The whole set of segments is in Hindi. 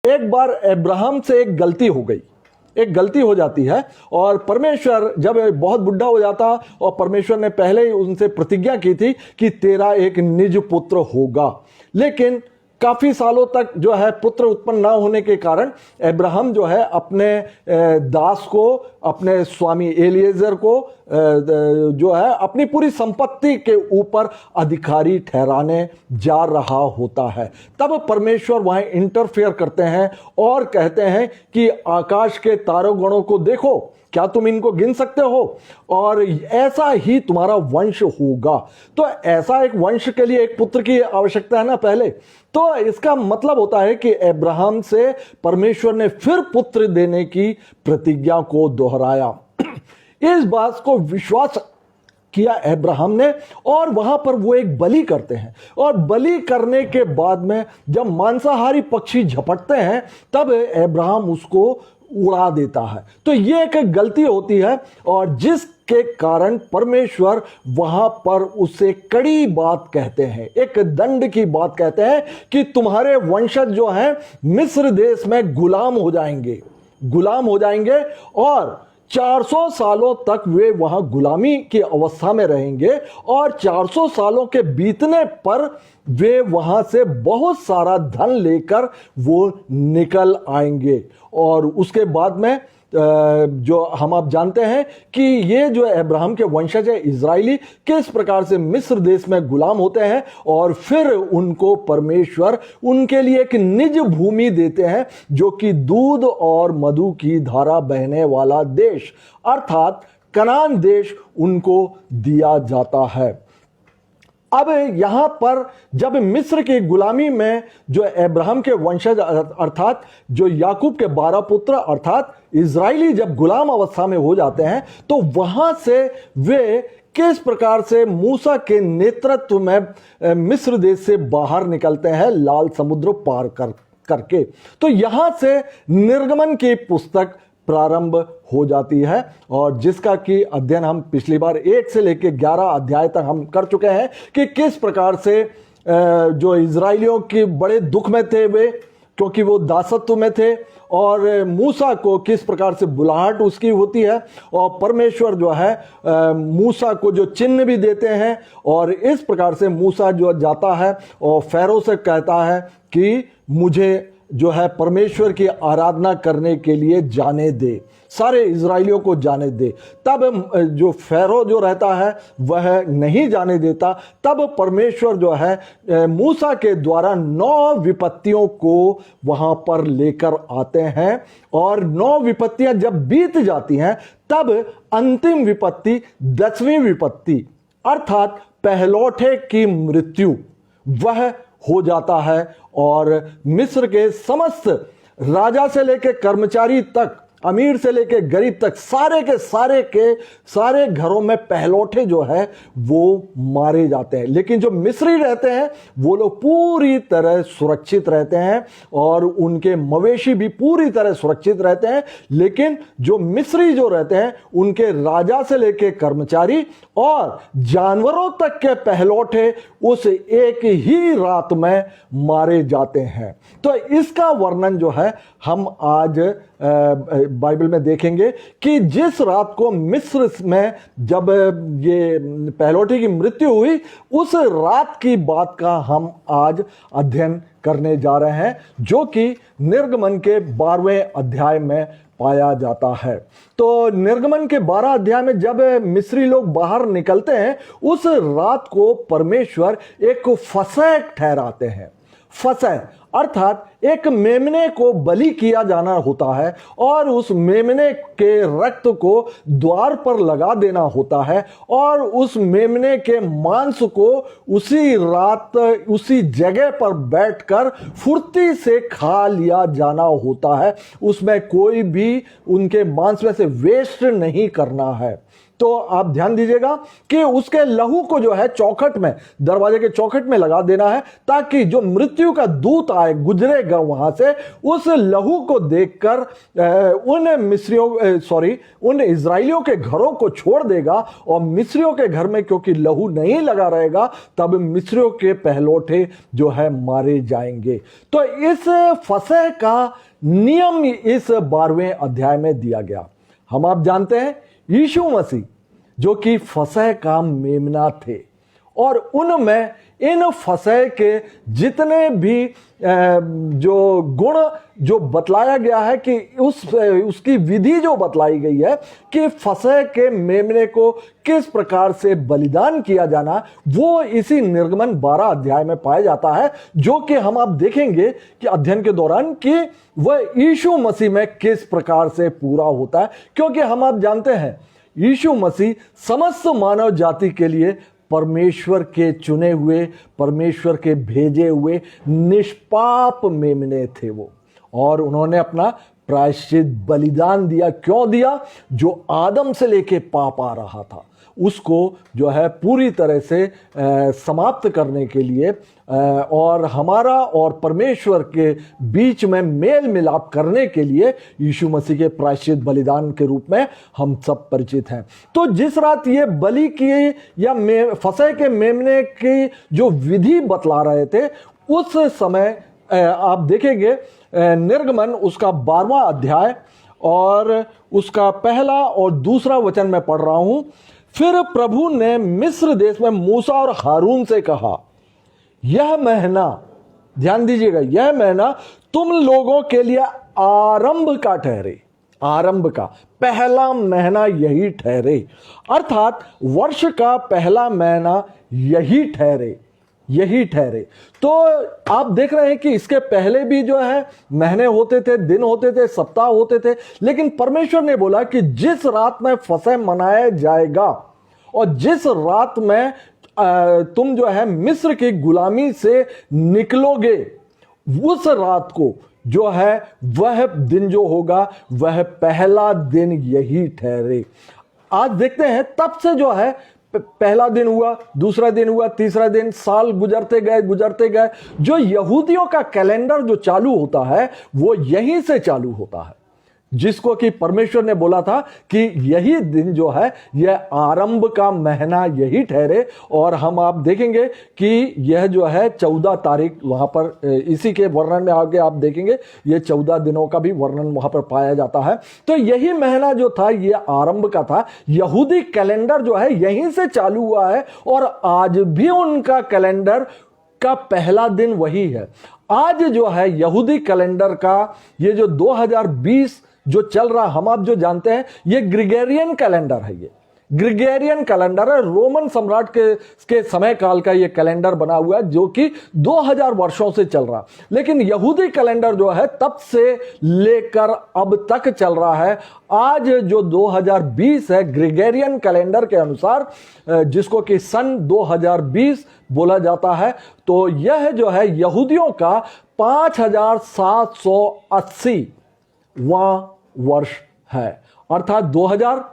एक बार अब्राहम से एक गलती हो गई, एक गलती हो जाती है और परमेश्वर जब बहुत बुढ़ा हो जाता और परमेश्वर ने पहले ही उनसे प्रतिज्ञा की थी कि तेरा एक निज पुत्र होगा, लेकिन काफी सालों तक जो है पुत्र उत्पन्न ना होने के कारण अब्राहम जो है अपने दास को, अपने स्वामी एलिएजर को जो है अपनी पूरी संपत्ति के ऊपर अधिकारी ठहराने जा रहा होता है। तब परमेश्वर वहां इंटरफेयर करते हैं और कहते हैं कि आकाश के तारोगणों को देखो, क्या तुम इनको गिन सकते हो, और ऐसा ही तुम्हारा वंश होगा। तो ऐसा एक वंश के लिए एक पुत्र की आवश्यकता है ना पहले, तो इसका मतलब होता है कि अब्राहम से परमेश्वर ने फिर पुत्र देने की प्रतिज्ञा को दोहराया। इस बात को विश्वास किया अब्राहम ने और वहां पर वो एक बलि करते हैं, और बलि करने के बाद में जब मांसाहारी पक्षी झपटते हैं तब अब्राहम उसको उड़ा देता है। तो ये एक गलती होती है और जिसके कारण परमेश्वर वहां पर उससे कड़ी बात कहते हैं, एक दंड की बात कहते हैं कि तुम्हारे वंशज जो हैं मिस्र देश में गुलाम हो जाएंगे, गुलाम हो जाएंगे, और 400 सालों तक वे वहां गुलामी की अवस्था में रहेंगे, और 400 सालों के बीतने पर वे वहां से बहुत सारा धन लेकर वो निकल आएंगे। और उसके बाद में जो हम आप जानते हैं कि ये जो अब्राहम के वंशज है इजराइली किस प्रकार से मिस्र देश में गुलाम होते हैं, और फिर उनको परमेश्वर उनके लिए एक निज भूमि देते हैं जो कि दूध और मधु की धारा बहने वाला देश अर्थात कनान देश उनको दिया जाता है। अब यहां पर जब मिस्र की गुलामी में जो अब्राहम के वंशज अर्थात जो याकूब के 12 पुत्र अर्थात इजराइली जब गुलाम अवस्था में हो जाते हैं, तो वहां से वे किस प्रकार से मूसा के नेतृत्व में मिस्र देश से बाहर निकलते हैं लाल समुद्र पार करके। तो यहां से निर्गमन की पुस्तक प्रारंभ हो जाती है, और जिसका कि अध्ययन हम पिछली बार 1 से लेकर 11 अध्याय तक हम कर चुके हैं कि किस प्रकार से जो इजराइलियों के बड़े दुख में थे वे, क्योंकि वो दासत्व में थे, और मूसा को किस प्रकार से बुलाहट उसकी होती है, और परमेश्वर जो है मूसा को जो चिन्ह भी देते हैं, और इस प्रकार से मूसा जो जाता है और फैरो से कहता है कि मुझे जो है परमेश्वर की आराधना करने के लिए जाने दे, सारे इजराइलियों को जाने दे। तब जो फैरो जो रहता है वह नहीं जाने देता। तब परमेश्वर जो है मूसा के द्वारा 9 विपत्तियों को वहां पर लेकर आते हैं, और 9 विपत्तियां जब बीत जाती हैं तब अंतिम विपत्ति 10वीं विपत्ति अर्थात पहलौठे की मृत्यु वह हो जाता है, और मिस्र के समस्त राजा से लेकर कर्मचारी तक, अमीर से लेकर गरीब तक, सारे के सारे घरों में पहलौठे जो है वो मारे जाते हैं। लेकिन जो मिस्री रहते हैं वो लोग पूरी तरह सुरक्षित रहते हैं, और उनके मवेशी भी पूरी तरह सुरक्षित रहते हैं। लेकिन जो मिस्री जो रहते हैं उनके राजा से लेकर कर्मचारी और जानवरों तक के पहलौठे उस एक ही रात में मारे जाते हैं। तो इसका वर्णन जो है हम आज बाइबल में देखेंगे कि जिस रात को मिस्र में जब ये पहलौठे की मृत्यु हुई, उस रात की बात का हम आज अध्ययन करने जा रहे हैं, जो कि निर्गमन के 12वें अध्याय में पाया जाता है। तो निर्गमन के 12 अध्याय में जब मिस्री लोग बाहर निकलते हैं, उस रात को परमेश्वर एक फसह ठहराते हैं। फसह अर्थात एक मेमने को बलि किया जाना होता है, और उस मेमने के रक्त को द्वार पर लगा देना होता है, और उस मेमने के मांस को उसी रात उसी जगह पर बैठकर फुर्ती से खा लिया जाना होता है। उसमें कोई भी उनके मांस में से वेस्ट नहीं करना है। तो आप ध्यान दीजिएगा कि उसके लहू को जो है चौखट में, दरवाजे के चौखट में लगा देना है, ताकि जो मृत्यु का दूत आए, गुजरेगा वहां से, उस लहू को देखकर उन इजराइलियों के घरों को छोड़ देगा, और मिस्रियों के घर में क्योंकि लहू नहीं लगा रहेगा, तब मिस्रियों के पहलौठे जो है मारे जाएंगे। तो इस फसह का नियम इस 12वें अध्याय में दिया गया। हम आप जानते हैं यीशु मसीह जो कि फसह का मेमना थे, और उनमें इन फसह के जितने भी जो गुण जो बतलाया गया है, कि उसकी विधि जो बतलाई गई है कि फसह के मेमने को किस प्रकार से बलिदान किया जाना, वो इसी निर्गमन 12 अध्याय में पाया जाता है, जो कि हम आप देखेंगे कि अध्ययन के दौरान कि वह यीशु मसीह में किस प्रकार से पूरा होता है। क्योंकि हम आप जानते हैं यीशु मसीह समस्त मानव जाति के लिए परमेश्वर के चुने हुए, परमेश्वर के भेजे हुए निष्पाप मेमने थे वो, और उन्होंने अपना प्रायश्चित बलिदान दिया। क्यों दिया? जो आदम से लेके पाप आ रहा था उसको जो है पूरी तरह से समाप्त करने के लिए, और हमारा और परमेश्वर के बीच में मेल मिलाप करने के लिए यीशु मसीह के प्रायश्चित बलिदान के रूप में हम सब परिचित हैं। तो जिस रात ये बलि की या फसह के मेमने की जो विधि बतला रहे थे, उस समय आप देखेंगे निर्गमन उसका 12वां अध्याय और उसका पहला और दूसरा वचन मैं पढ़ रहा हूं। फिर प्रभु ने मिस्र देश में मूसा और हारून से कहा, यह महीना, ध्यान दीजिएगा, यह महीना तुम लोगों के लिए आरंभ का ठहरे। आरंभ का पहला महीना यही ठहरे, अर्थात वर्ष का पहला महीना यही ठहरे, यही ठहरे। तो आप देख रहे हैं कि इसके पहले भी जो है महीने होते थे, दिन होते थे, सप्ताह होते थे, लेकिन परमेश्वर ने बोला कि जिस रात में फसह मनाया जाएगा और जिस रात में तुम जो है मिस्र की गुलामी से निकलोगे, उस रात को जो है वह दिन जो होगा वह पहला दिन यही ठहरे। आज देखते हैं तब से जो है पहला दिन हुआ, दूसरा दिन हुआ, तीसरा दिन, साल गुजरते गए। जो यहूदियों का कैलेंडर जो चालू होता है वो यहीं से चालू होता है, जिसको कि परमेश्वर ने बोला था कि यही दिन जो है यह आरंभ का महीना यही ठहरे। और हम आप देखेंगे कि यह जो है 14 तारीख वहां पर इसी के वर्णन में आगे आप देखेंगे ये 14 दिनों का भी वर्णन वहां पर पाया जाता है। तो यही महीना जो था यह आरंभ का था। यहूदी कैलेंडर जो है यहीं से चालू हुआ है और आज भी उनका कैलेंडर का पहला दिन वही है। आज जो है यहूदी कैलेंडर का ये जो 2020 जो चल रहा, हम आप जो जानते हैं ये ग्रिगोरियन कैलेंडर है, ये ग्रिगोरियन कैलेंडर है। रोमन सम्राट के समय काल का ये कैलेंडर बना हुआ है जो कि 2000 वर्षों से चल रहा। लेकिन यहूदी कैलेंडर जो है तब से लेकर अब तक चल रहा है। आज जो 2020 है ग्रिगोरियन कैलेंडर के अनुसार, जिसको कि सन 2020 बोला जाता है, तो यह जो है यहूदियों का 5780वां वर्ष है। अर्थात 2000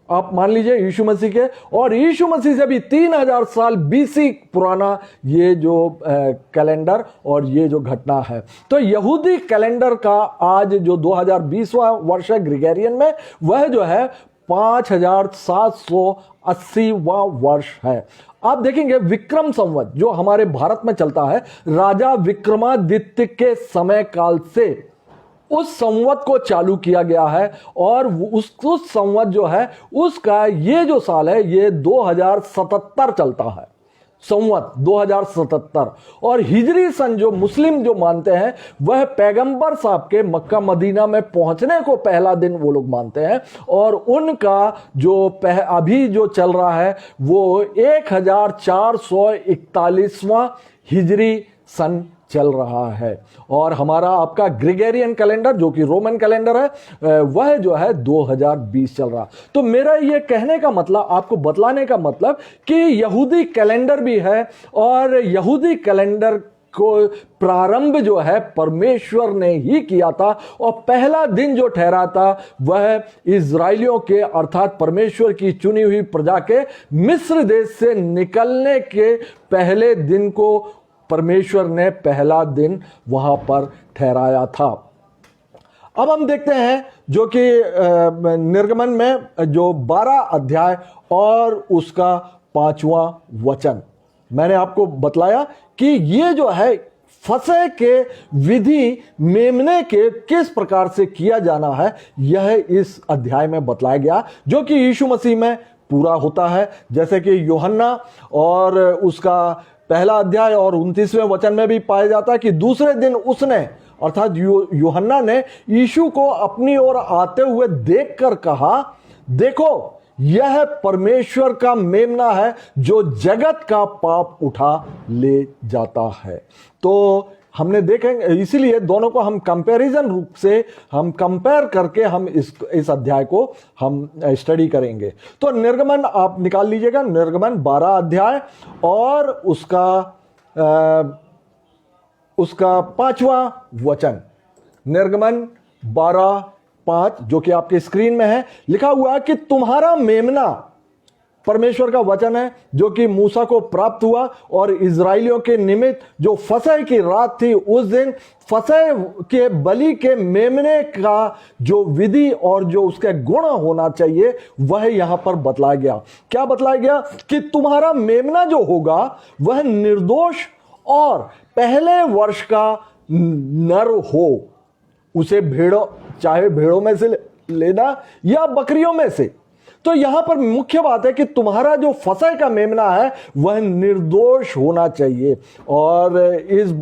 आप मान लीजिए यीशु मसीह के, और यीशु मसीह से भी 3000 साल बीसी पुराना ये जो कैलेंडर और ये जो घटना है। तो यहूदी कैलेंडर का आज जो 2020वां वर्ष है ग्रिगोरियन में, वह जो है 5780वां वर्ष है। आप देखेंगे विक्रम संवत जो हमारे भारत में चलता है, राजा विक्रमादित्य के समय काल से उस संवत को चालू किया गया है, और उस संवत जो है उसका ये जो साल है ये 2077 चलता है, संवत 2077। और हिजरी सन जो मुस्लिम जो मानते हैं वह पैगंबर साहब के मक्का मदीना में पहुंचने को पहला दिन वो लोग मानते हैं, और उनका जो अभी जो चल रहा है वो 1441वां हिजरी सन चल रहा है। और हमारा आपका ग्रिगोरियन कैलेंडर जो कि रोमन कैलेंडर है वह जो है 2020 चल रहा। तो मेरा ये कहने का मतलब, आपको बतलाने का मतलब कि यहूदी कैलेंडर भी है, और यहूदी कैलेंडर को प्रारंभ जो है परमेश्वर ने ही किया था, और पहला दिन जो ठहरा था वह इजराइलियों के अर्थात परमेश्वर की चुनी हुई प्रजा के मिस्र देश से निकलने के पहले दिन को परमेश्वर ने पहला दिन वहां पर ठहराया था। अब हम देखते हैं जो कि निर्गमन में जो 12 अध्याय और उसका 5वां वचन, मैंने आपको बतलाया कि ये जो है फसह के विधि मेमने के किस प्रकार से किया जाना है, यह इस अध्याय में बतलाया गया, जो कि यीशु मसीह में पूरा होता है। जैसे कि यूहन्ना और उसका पहला अध्याय और 29वें वचन में भी पाया जाता है कि दूसरे दिन उसने अर्थात यूहन्ना ने यीशु को अपनी ओर आते हुए देखकर कहा, देखो यह परमेश्वर का मेमना है जो जगत का पाप उठा ले जाता है। तो हमने देखेंगे, इसीलिए दोनों को हम कंपैरिजन रूप से हम कंपेयर करके हम इस अध्याय को हम स्टडी करेंगे। तो निर्गमन आप निकाल लीजिएगा, निर्गमन 12 अध्याय और उसका 5वां वचन, निर्गमन 12:5 जो कि आपके स्क्रीन में है, लिखा हुआ है कि तुम्हारा मेमना, परमेश्वर का वचन है जो कि मूसा को प्राप्त हुआ और इजराइलियों के निमित्त जो फसह की रात थी, उस दिन फसह के बलि के मेमने का जो विधि और जो उसके गुण होना चाहिए वह यहां पर बतलाया गया। क्या बतलाया गया कि तुम्हारा मेमना जो होगा वह निर्दोष और पहले वर्ष का नर हो, उसे चाहे भेड़ों में से लेना या बकरियों में से। तो यहां पर मुख्य बात है कि तुम्हारा जो फसह का मेमना है वह निर्दोष होना चाहिए और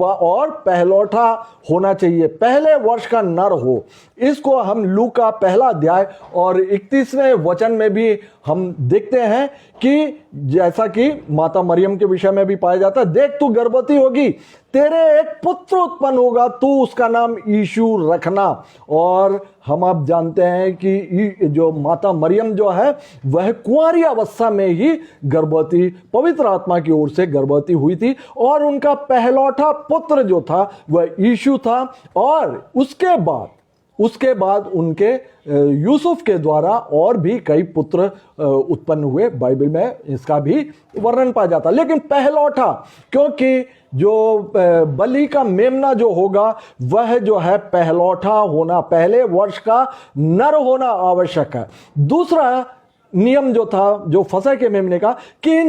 और पहलौठा होना चाहिए, पहले वर्ष का नर हो। इसको हम लूका पहला अध्याय और 31वें वचन में भी हम देखते हैं कि जैसा कि माता मरियम के विषय में भी पाया जाता है, देख तू गर्भवती होगी, तेरे एक पुत्र उत्पन्न होगा, तू उसका नाम यीशु रखना। और हम आप जानते हैं कि जो माता मरियम जो है वह कुंवारी अवस्था में ही गर्भवती, पवित्र आत्मा की ओर से गर्भवती हुई थी और उनका पहलौठा पुत्र जो था वह यीशु था। और उसके बाद उनके यूसुफ के द्वारा और भी कई पुत्र उत्पन्न हुए, बाइबल में इसका भी वर्णन पाया जाता। लेकिन पहलौठा, क्योंकि जो बलि का मेमना जो होगा वह जो है पहलौठा होना, पहले वर्ष का नर होना आवश्यक है। दूसरा नियम जो था जो फसह के मेमने का कि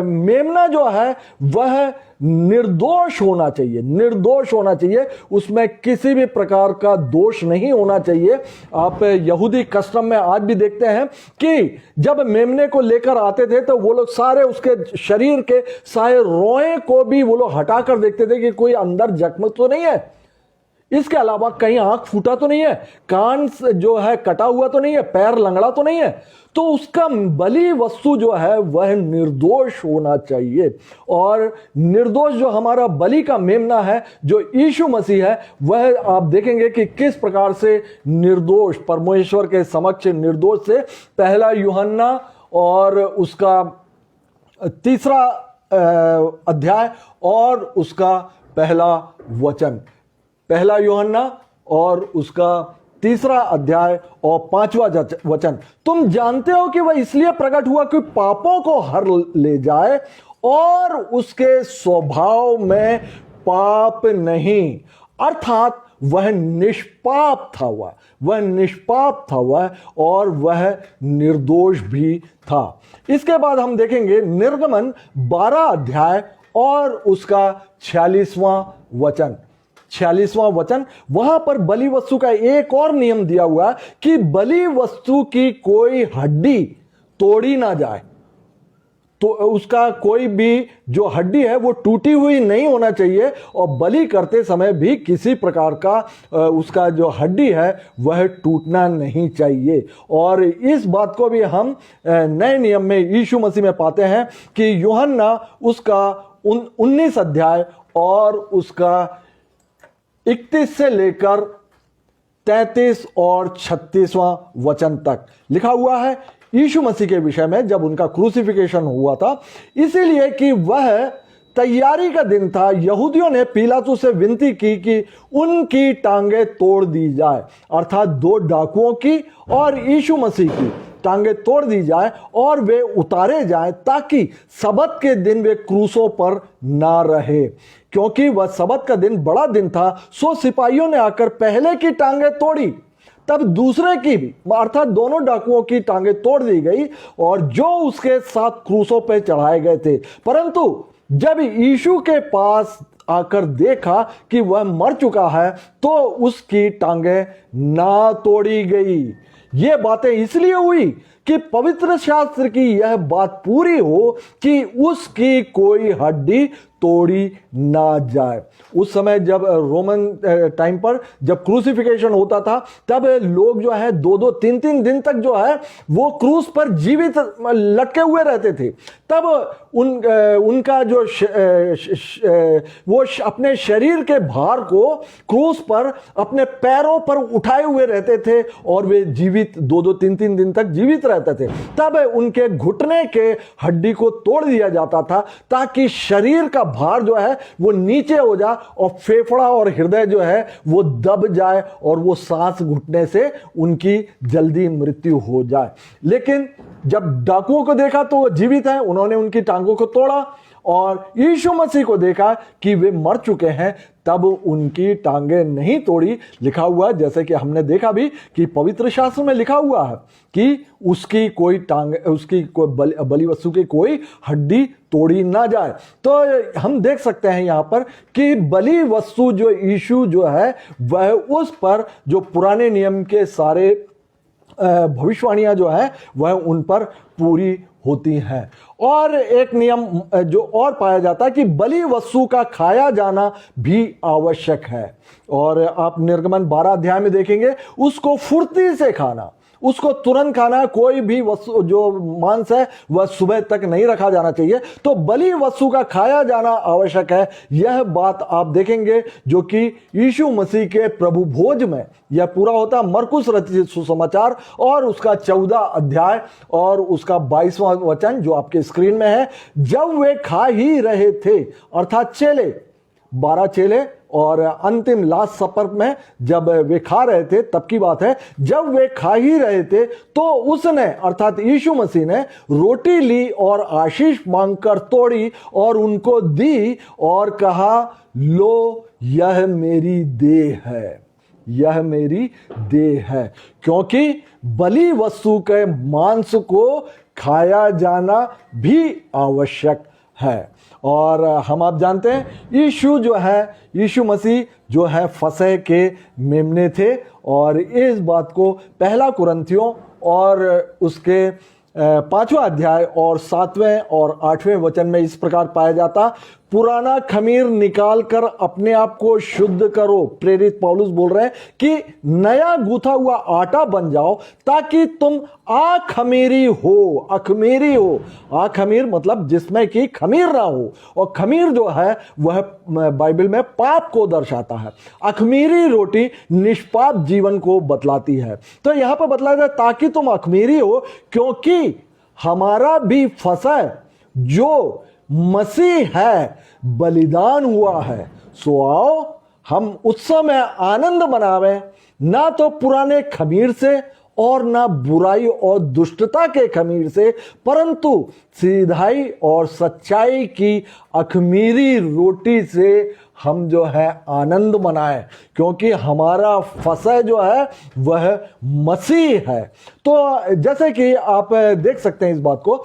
मेमना जो है वह निर्दोष होना चाहिए, निर्दोष होना चाहिए, उसमें किसी भी प्रकार का दोष नहीं होना चाहिए। आप यहूदी कस्टम में आज भी देखते हैं कि जब मेमने को लेकर आते थे तो वो लोग सारे उसके शरीर के सारे रोए को भी वो लोग हटाकर देखते थे कि कोई अंदर जख्म तो नहीं है, इसके अलावा कहीं आंख फूटा तो नहीं है, कान जो है कटा हुआ तो नहीं है, पैर लंगड़ा तो नहीं है। तो उसका बलि वस्तु जो है वह निर्दोष होना चाहिए। और निर्दोष जो हमारा बलि का मेमना है जो यीशु मसीह है, वह आप देखेंगे कि किस प्रकार से निर्दोष, परमेश्वर के समक्ष निर्दोष से। पहला यूहन्ना और उसका 3 अध्याय और उसका पहला वचन, पहला यूहन्ना और उसका 3 अध्याय और 5वां वचन, तुम जानते हो कि वह इसलिए प्रकट हुआ कि पापों को हर ले जाए और उसके स्वभाव में पाप नहीं, अर्थात वह निष्पाप था, वह निष्पाप था और वह निर्दोष भी था। इसके बाद हम देखेंगे निर्गमन 12 अध्याय और उसका 46वां वचन, 46वां वचन। वहां पर बलि वस्तु का एक और नियम दिया हुआ कि बलि वस्तु की कोई हड्डी तोड़ी ना जाए, तो उसका कोई भी जो हड्डी है वो टूटी हुई नहीं होना चाहिए और बलि करते समय भी किसी प्रकार का उसका जो हड्डी है वह टूटना नहीं चाहिए। और इस बात को भी हम नए नियम में यीशु मसीह में पाते हैं कि यूहन्ना उसका 19 अध्याय और उसका 31 से लेकर 33 और 36वां वचन तक लिखा हुआ है यीशु मसीह के विषय में, जब उनका क्रूसिफिकेशन हुआ था, इसीलिए कि वह तैयारी का दिन था। यहूदियों ने पिलातुस से विनती की कि उनकी टांगें तोड़ दी जाए, अर्थात दो डाकुओं की और यीशु मसीह की टांगें तोड़ दी जाए और वे उतारे जाएं, ताकि सबत के दिन वे क्रूसों पर ना रहे। क्योंकि वह सबत का दिन बड़ा दिन था, सो सिपाहियों ने आकर पहले की टांगें तोड़ी, तब दूसरे की भी, अर्थात दोनों डाकुओं की टांगें तोड़ दी गई और जो उसके साथ क्रूसों पर चढ़ाए गए थे। परंतु जब यीशु के पास आकर देखा कि वह मर चुका है, तो उसकी टांगें ना तोड़ी गई। ये बातें इसलिए हुई कि पवित्र शास्त्र की यह बात पूरी हो कि उसकी कोई हड्डी तोड़ी ना जाए। उस समय जब रोमन टाइम पर जब क्रूसिफिकेशन होता था, तब लोग जो है 2-2, 3-3 दिन तक जो है वो क्रूस पर जीवित लटके हुए रहते थे। तब उनका जो वो अपने शरीर के भार को क्रूस पर अपने पैरों पर उठाए हुए रहते थे और वे जीवित 2-2, 3-3 दिन तक जीवित रहते थे। तब उनके घुटने के हड्डी को तोड़ दिया जाता था, ताकि शरीर का भार जो है वो नीचे हो जाए और फेफड़ा और हृदय जो है वो दब जाए और वो सांस घुटने से उनकी जल्दी मृत्यु हो जाए। लेकिन जब डाकुओं को देखा तो वो जीवित हैं, उन्होंने उनकी टांगों को तोड़ा, और यीशु मसीह को देखा कि वे मर चुके हैं, तब उनकी टांगें नहीं तोड़ी। लिखा हुआ, जैसे कि हमने देखा भी कि पवित्र शास्त्र में लिखा हुआ है कि उसकी कोई टांग, उसकी कोई बलि वस्तु की कोई हड्डी तोड़ी ना जाए। तो हम देख सकते हैं यहां पर कि बलि वस्तु जो यीशु जो है वह उस पर जो पुराने नियम के सारे भविष्यवाणियां जो है वह उन पर पूरी होती हैं। और एक नियम जो और पाया जाता है कि बलि वस्तु का खाया जाना भी आवश्यक है। और आप निर्गमन 12 अध्याय में देखेंगे, उसको फुर्ती से खाना, उसको तुरंत खाना, कोई भी वस्तु जो मांस है वह सुबह तक नहीं रखा जाना चाहिए। तो बलि वस्तु का खाया जाना आवश्यक है। यह बात आप देखेंगे जो कि यीशु मसीह के प्रभु भोज में यह पूरा होता। मरकुस रचित सुसमाचार और उसका 14 अध्याय और उसका 22वां वचन जो आपके स्क्रीन में है। जब वे खा ही रहे थे, अर्थात चेले, 12 चेले, और अंतिम लास्ट सपर में जब वे खा रहे थे तब की बात है, जब वे खा ही रहे थे तो उसने, अर्थात यीशु मसीह ने रोटी ली और आशीष मांगकर तोड़ी और उनको दी और कहा, लो यह मेरी देह है, यह मेरी देह है। क्योंकि बलि वस्तु के मांस को खाया जाना भी आवश्यक है। और हम आप जानते हैं यीशु जो है, यीशु मसीह जो है फसह के मेमने थे। और इस बात को पहला कुरिन्थियों और उसके 5वां अध्याय और 7वें और 8वें वचन में इस प्रकार पाया जाता, पुराना खमीर निकाल कर अपने आप को शुद्ध करो। प्रेरित पौलुस बोल रहे हैं कि नया गूथा हुआ आटा बन जाओ, ताकि तुम अखमीरी हो, अखमीरी हो। अखमीर मतलब जिसमें कि खमीर ना हो, और खमीर जो है वह बाइबल में पाप को दर्शाता है। अखमीरी रोटी निष्पाप जीवन को बतलाती है। तो यहां पर बतलाया जाए ताकि तुम अखमीरी हो, क्योंकि हमारा भी फसह जो मसीह है बलिदान हुआ है। सो आओ हम उत्सव में आनंद मनावें, ना तो पुराने खमीर से और ना बुराई और दुष्टता के खमीर से, परंतु सीधाई और सच्चाई की अखमीरी रोटी से हम जो है आनंद मनाएं, क्योंकि हमारा फसह जो है वह मसीह है। तो जैसे कि आप देख सकते हैं इस बात को,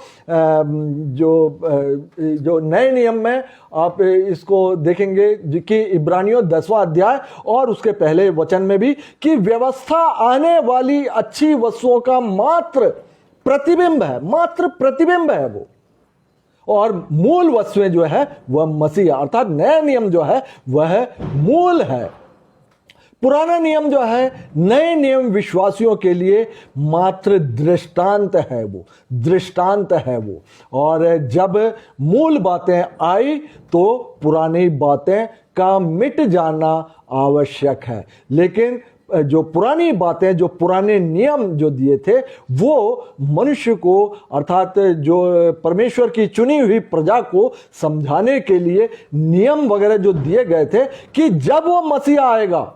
जो नए नियम में आप इसको देखेंगे कि इब्रानियों 10वां अध्याय और उसके पहले वचन में भी, कि व्यवस्था आने वाली अच्छी वस्तुओं का मात्र प्रतिबिंब है, मात्र प्रतिबिंब है वो, और मूल वस्तुएं जो है वह मसीह, अर्थात नया नियम जो है वह मूल है। पुराना नियम जो है, नए नियम विश्वासियों के लिए मात्र दृष्टांत है, वो दृष्टांत है वो। और जब मूल बातें आई तो पुरानी बातें का मिट जाना आवश्यक है। लेकिन जो पुरानी बातें, जो पुराने नियम जो दिए थे, वो मनुष्य को अर्थात जो परमेश्वर की चुनी हुई प्रजा को समझाने के लिए नियम वगैरह जो दिए गए थे कि जब वो मसीह आएगा,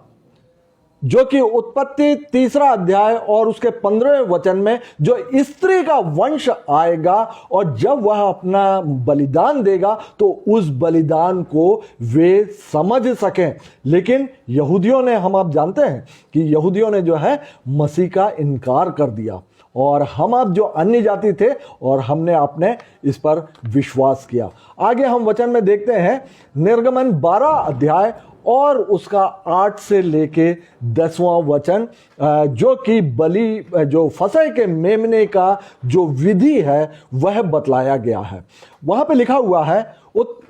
जो कि उत्पत्ति 3 अध्याय और उसके 15वें वचन में जो स्त्री का वंश आएगा और जब वह अपना बलिदान देगा तो उस बलिदान को वे समझ सकें। लेकिन यहूदियों ने, हम आप जानते हैं कि यहूदियों ने जो है मसीह का इनकार कर दिया और हम आप जो अन्य जाति थे और हमने आपने इस पर विश्वास किया। आगे हम वचन में देखते हैं निर्गमन 12 अध्याय और उसका 8 से लेके 10वां वचन, जो कि बलि, जो फसह के मेमने का जो विधि है वह बतलाया गया है। वहां पे लिखा हुआ है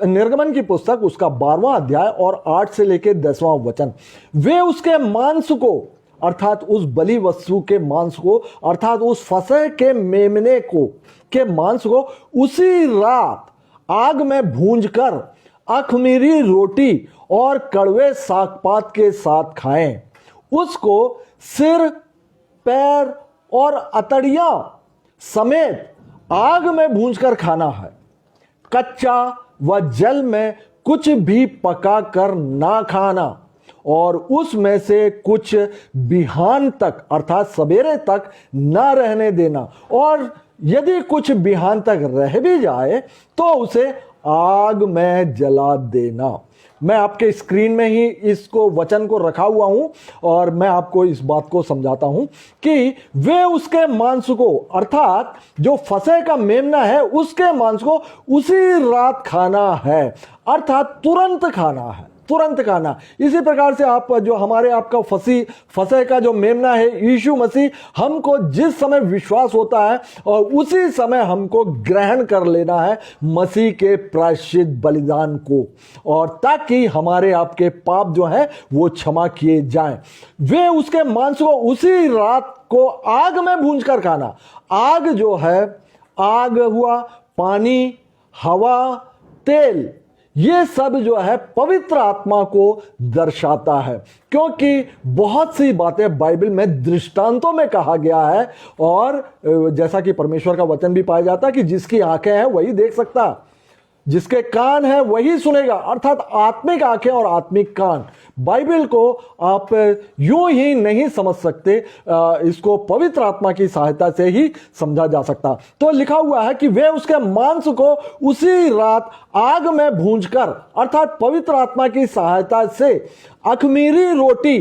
निर्गमन की पुस्तक उसका 12वां अध्याय और 8 से लेके 10वां वचन, वे उसके मांस को अर्थात उस बलि वस्तु के मांस को अर्थात उस फसह के मेमने को के मांस को उसी रात आग में भूंजकर अख़मीरी रोटी और कड़वे सागपात के साथ खाएं। उसको सिर, पैर और अतड़ियां समेत आग में भूंजकर खाना है। कच्चा व जल में कुछ भी पका कर ना खाना और उसमें से कुछ बिहान तक अर्थात सवेरे तक ना रहने देना, और यदि कुछ बिहान तक रह भी जाए तो उसे आग में जला देना। मैं आपके स्क्रीन में ही इसको वचन को रखा हुआ हूं और मैं आपको इस बात को समझाता हूं कि वे उसके मांस को अर्थात जो फसह का मेमना है उसके मांस को उसी रात खाना है, अर्थात तुरंत खाना है, तुरंत खाना। इसी प्रकार से आप जो हमारे आपका फसह का जो मेमना है यीशु मसीह, हमको जिस समय विश्वास होता है और उसी समय हमको ग्रहण कर लेना है मसीह के प्रायश्चित बलिदान को, और ताकि हमारे आपके पाप जो है वो क्षमा किए जाएं। वे उसके मांस को उसी रात को आग में भूंज कर खाना। आग जो है, आग हुआ, पानी, हवा, तेल, ये सब जो है पवित्र आत्मा को दर्शाता है, क्योंकि बहुत सी बातें बाइबल में दृष्टांतों में कहा गया है। और जैसा कि परमेश्वर का वचन भी पाया जाता है कि जिसकी आंखें हैं वही देख सकता, जिसके कान है वही सुनेगा, अर्थात आत्मिक आंखें और आत्मिक कान। बाइबल को आप यूं ही नहीं समझ सकते, इसको पवित्र आत्मा की सहायता से ही समझा जा सकता। तो लिखा हुआ है कि वे उसके मांस को उसी रात आग में भूंजकर अर्थात पवित्र आत्मा की सहायता से अख़मीरी रोटी,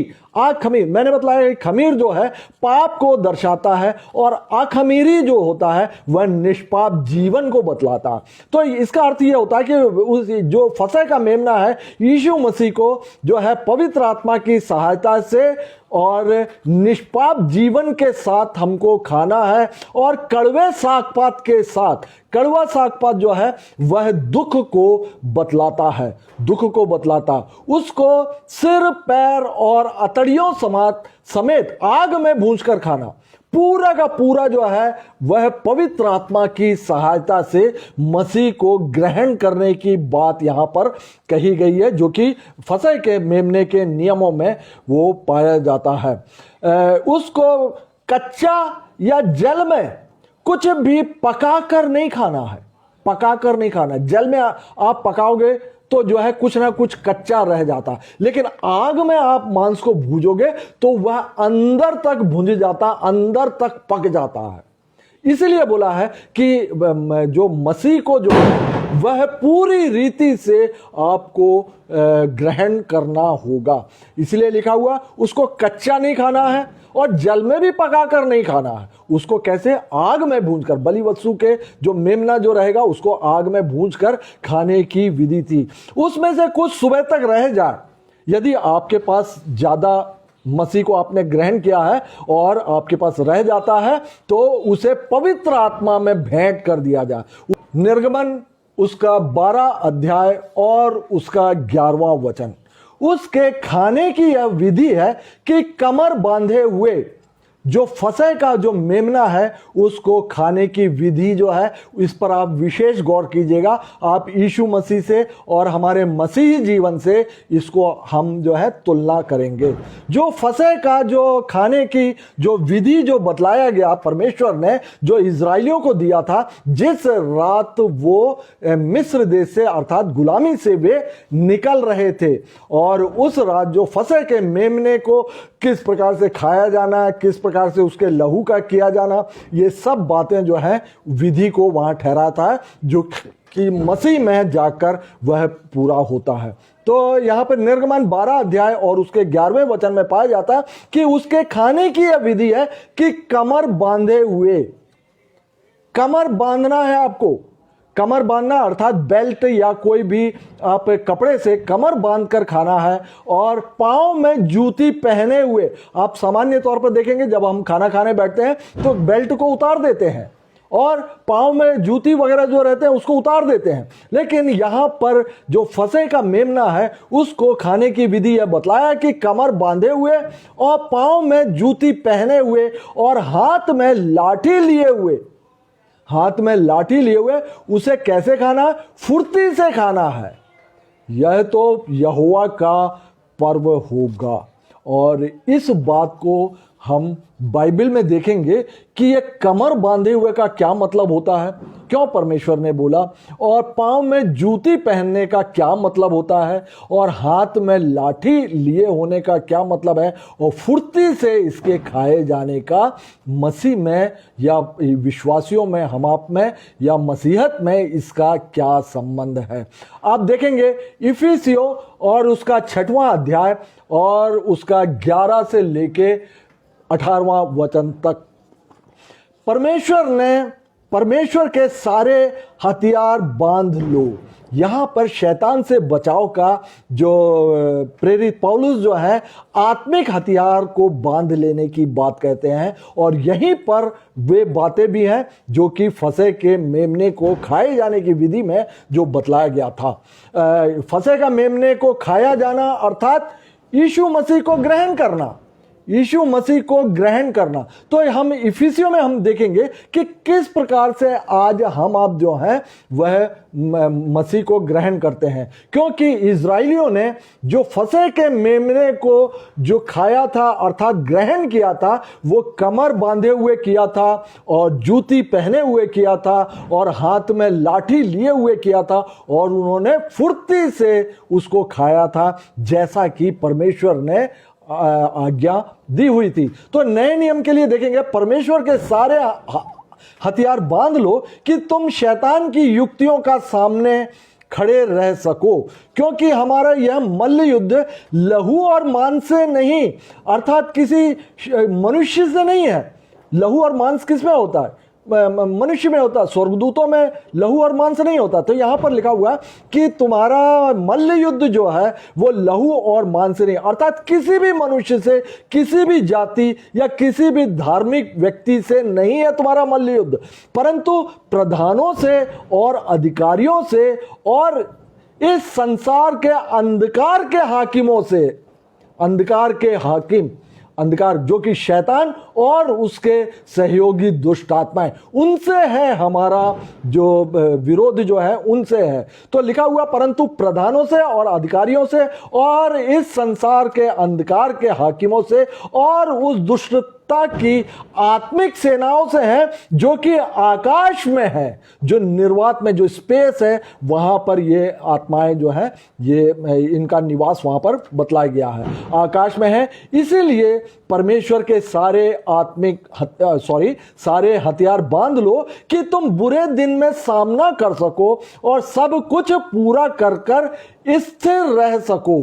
खमीर, मैंने बताया खमीर जो है पाप को दर्शाता है और अख़मीरी जो होता है वह निष्पाप जीवन को बतलाता है। तो इसका अर्थ यह होता है कि उस जो फसह का मेमना है यीशु मसीह को जो है पवित्र आत्मा की सहायता से और निष्पाप जीवन के साथ हमको खाना है, और कड़वे सागपात के साथ। कड़वा सागपात जो है वह दुख को बतलाता है, दुख को बतलाता, उसको सिर, पैर और अतड़ियों समेत आग में भूंजकर खाना। पूरा का पूरा जो है वह पवित्र आत्मा की सहायता से मसीह को ग्रहण करने की बात यहां पर कही गई है, जो कि फसह के मेमने के नियमों में वो पाया जाता है। उसको कच्चा या जल में कुछ भी पकाकर नहीं खाना है, पकाकर नहीं खाना। जल में आप पकाओगे तो जो है कुछ ना कुछ कच्चा रह जाता, लेकिन आग में आप मांस को भूजोगे तो वह अंदर तक भुंज जाता, अंदर तक पक जाता है। इसलिए बोला है कि जो मसीह को जो है वह पूरी रीति से आपको ग्रहण करना होगा। इसलिए लिखा हुआ उसको कच्चा नहीं खाना है और जल में भी पकाकर नहीं खाना है। उसको कैसे? आग में भूंजकर। बलि वस्तु के जो मेमना जो रहेगा उसको आग में भूंजकर खाने की विधि थी। उसमें से कुछ सुबह तक रह जाए, यदि आपके पास ज्यादा मसीह को आपने ग्रहण किया है और आपके पास रह जाता है तो उसे पवित्र आत्मा में भेंट कर दिया जाए। निर्गमन उसका 12 अध्याय और उसका 11वां वचन, उसके खाने की यह विधि है कि कमर बांधे हुए जो फसह का जो मेमना है उसको खाने की विधि जो है इस पर आप विशेष गौर कीजिएगा। आप यीशु मसीह से और हमारे मसीही जीवन से इसको हम जो है तुलना करेंगे। जो फसह का जो खाने की जो विधि जो बतलाया गया परमेश्वर ने जो इजराइलियों को दिया था, जिस रात वो मिस्र देश से अर्थात गुलामी से वे निकल रहे थे, और उस रात जो फसह के मेमने को किस प्रकार से खाया जाना, किस प्रकार से उसके लहू का किया जाना, ये सब बातें जो है विधि को वहां ठहराता है जो कि मसीह में जाकर वह पूरा होता है। तो यहाँ पर निर्गमन 12 अध्याय और उसके 11वें वचन में पाया जाता है कि उसके खाने की यह विधि है कि कमर बांधे हुए, कमर बांधना है आपको। कमर बांधना अर्थात बेल्ट या कोई भी आप कपड़े से कमर बांध कर खाना है, और पांव में जूती पहने हुए। आप सामान्य तौर पर देखेंगे जब हम खाना खाने बैठते हैं तो बेल्ट को उतार देते हैं और पांव में जूती वगैरह जो रहते हैं उसको उतार देते हैं, लेकिन यहां पर जो फसह का मेमना है उसको खाने की विधि यह बतलाया कि कमर बांधे हुए और पांव में जूती पहने हुए और हाथ में लाठी लिए हुए, हाथ में लाठी लिए हुए उसे कैसे खाना, फुर्ती से खाना है। यह तो यहोवा का पर्व होगा। और इस बात को हम बाइबल में देखेंगे कि ये कमर बांधे हुए का क्या मतलब होता है, क्यों परमेश्वर ने बोला, और पांव में जूती पहनने का क्या मतलब होता है, और हाथ में लाठी लिए होने का क्या मतलब है, और फुर्ती से इसके खाए जाने का मसीह में या विश्वासियों में, हम आप में या मसीहत में इसका क्या संबंध है। आप देखेंगे इफिसियों और उसका 6वां अध्याय और उसका 11 से लेके 18वां वचन तक परमेश्वर के सारे हथियार बांध लो। यहां पर शैतान से बचाव का जो प्रेरित पौलुस जो है आत्मिक हथियार को बांध लेने की बात कहते हैं, और यहीं पर वे बातें भी हैं जो कि फसह के मेमने को खाए जाने की विधि में जो बतलाया गया था। फसह का मेमने को खाया जाना अर्थात यीशु मसीह को ग्रहण करना, यीशु मसीह को ग्रहण करना। तो हम इफिसियों में हम देखेंगे कि किस प्रकार से आज हम आप जो हैं वह मसीह को ग्रहण करते हैं, क्योंकि इजराइलियों ने जो फसह के मेमने को जो खाया था अर्थात ग्रहण किया था वो कमर बांधे हुए किया था और जूती पहने हुए किया था और हाथ में लाठी लिए हुए किया था, और उन्होंने फुर्ती से उसको खाया था जैसा कि परमेश्वर ने आज्ञा दी हुई थी। तो नए नियम के लिए देखेंगे परमेश्वर के सारे हथियार बांध लो कि तुम शैतान की युक्तियों का सामने खड़े रह सको, क्योंकि हमारा यह मल्ल युद्ध लहू और मांस से नहीं अर्थात किसी मनुष्य से नहीं है। लहू और मांस किस में होता है, मनुष्य में होता है, स्वर्गदूतों में लहू और मांस नहीं होता। तो यहां पर लिखा हुआ कि तुम्हारा मल्ल युद्ध जो है वो लहू और मांस से नहीं अर्थात किसी भी मनुष्य से, किसी भी जाति या किसी भी धार्मिक व्यक्ति से नहीं है तुम्हारा मल्ल युद्ध, परंतु प्रधानों से और अधिकारियों से और इस संसार के अंधकार के हाकिमों से, अंधकार के हाकिम, अंधकार जो कि शैतान और उसके सहयोगी दुष्ट आत्माएं, उनसे है हमारा जो विरोध जो है उनसे है। तो लिखा हुआ परंतु प्रधानों से और अधिकारियों से और इस संसार के अंधकार के हाकिमों से और उस दुष्टता की आत्मिक सेनाओं से है जो कि आकाश में है, जो निर्वात में जो स्पेस है वहां पर ये आत्माएं जो है ये इनका निवास वहां पर बतलाया गया है, आकाश में है। इसीलिए परमेश्वर के सारे सारे हथियार बांध लो कि तुम बुरे दिन में सामना कर सको और सब कुछ पूरा कर कर स्थिर रह सको।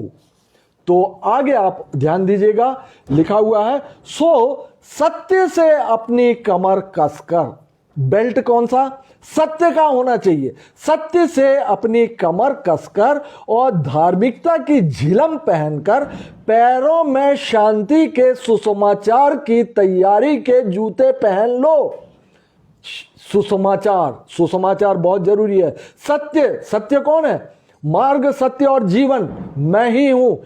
तो आगे आप ध्यान दीजिएगा, लिखा हुआ है सो सत्य से अपनी कमर कसकर, बेल्ट कौन सा, सत्य का होना चाहिए, सत्य से अपनी कमर कसकर और धार्मिकता की झिलम पहनकर पैरों में शांति के सुसमाचार की तैयारी के जूते पहन लो। सुसमाचार, सुसमाचार बहुत जरूरी है। सत्य, सत्य कौन है, मार्ग, सत्य और जीवन मैं ही हूं।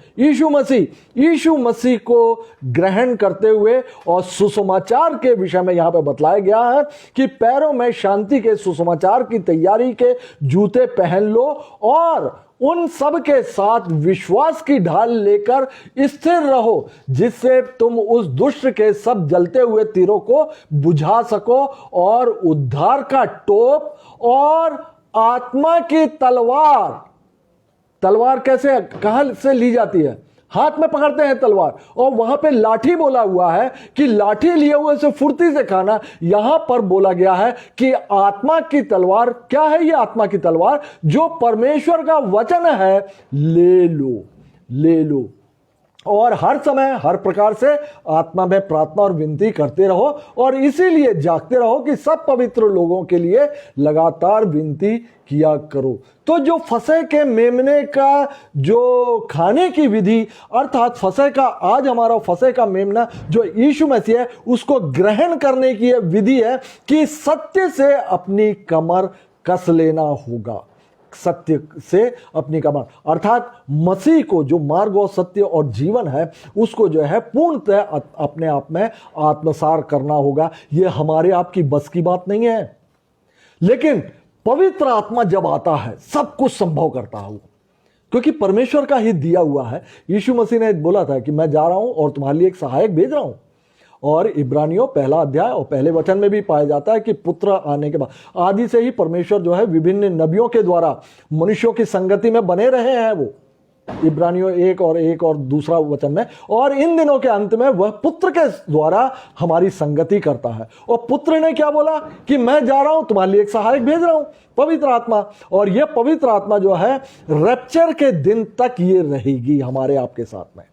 यीशु मसीह को ग्रहण करते हुए और सुसमाचार के विषय में यहां पे बतलाया गया है कि पैरों में शांति के सुसमाचार की तैयारी के जूते पहन लो और उन सब के साथ विश्वास की ढाल लेकर स्थिर रहो, जिससे तुम उस दुष्ट के सब जलते हुए तीरों को बुझा सको और उद्धार का टोप और आत्मा की तलवार कैसे, कहां से ली जाती है? हाथ में पकड़ते हैं तलवार, और वहां पे लाठी बोला हुआ है कि लाठी लिए हुए से फुर्ती से खाना। यहां पर बोला गया है कि आत्मा की तलवार, क्या है ये आत्मा की तलवार? जो परमेश्वर का वचन है, ले लो और हर समय हर प्रकार से आत्मा में प्रार्थना और विनती करते रहो और इसीलिए जागते रहो कि सब पवित्र लोगों के लिए लगातार विनती किया करो। तो जो फसह के मेमने का जो खाने की विधि, अर्थात फसह का, आज हमारा फसह का मेमना जो यीशु मसीह है, उसको ग्रहण करने की विधि है कि सत्य से अपनी कमर कस लेना होगा। सत्य से अपनी कमर, अर्थात मसीह को, जो मार्ग और सत्य और जीवन है, उसको जो है पूर्णतः अपने आप में आत्मसार करना होगा। यह हमारे आपकी बस की बात नहीं है, लेकिन पवित्र आत्मा जब आता है सब कुछ संभव करता हो, क्योंकि परमेश्वर का ही दिया हुआ है। यीशु मसीह ने बोला था कि मैं जा रहा हूं और तुम्हारे लिए एक सहायक भेज रहा हूं। और इब्रानियों पहला अध्याय और पहले वचन में भी पाया जाता है कि पुत्र आने के बाद, आदि से ही परमेश्वर जो है विभिन्न नबियों के द्वारा मनुष्यों की संगति में बने रहे हैं। वो इब्रानियों 1 और दूसरा वचन में, और इन दिनों के अंत में वह पुत्र के द्वारा हमारी संगति करता है। और पुत्र ने क्या बोला कि मैं जा रहा हूं, तुम्हारे लिए एक सहायक भेज रहा हूं, पवित्र आत्मा। और यह पवित्र आत्मा जो है रैप्चर के दिन तक ये रहेगी हमारे आपके साथ में,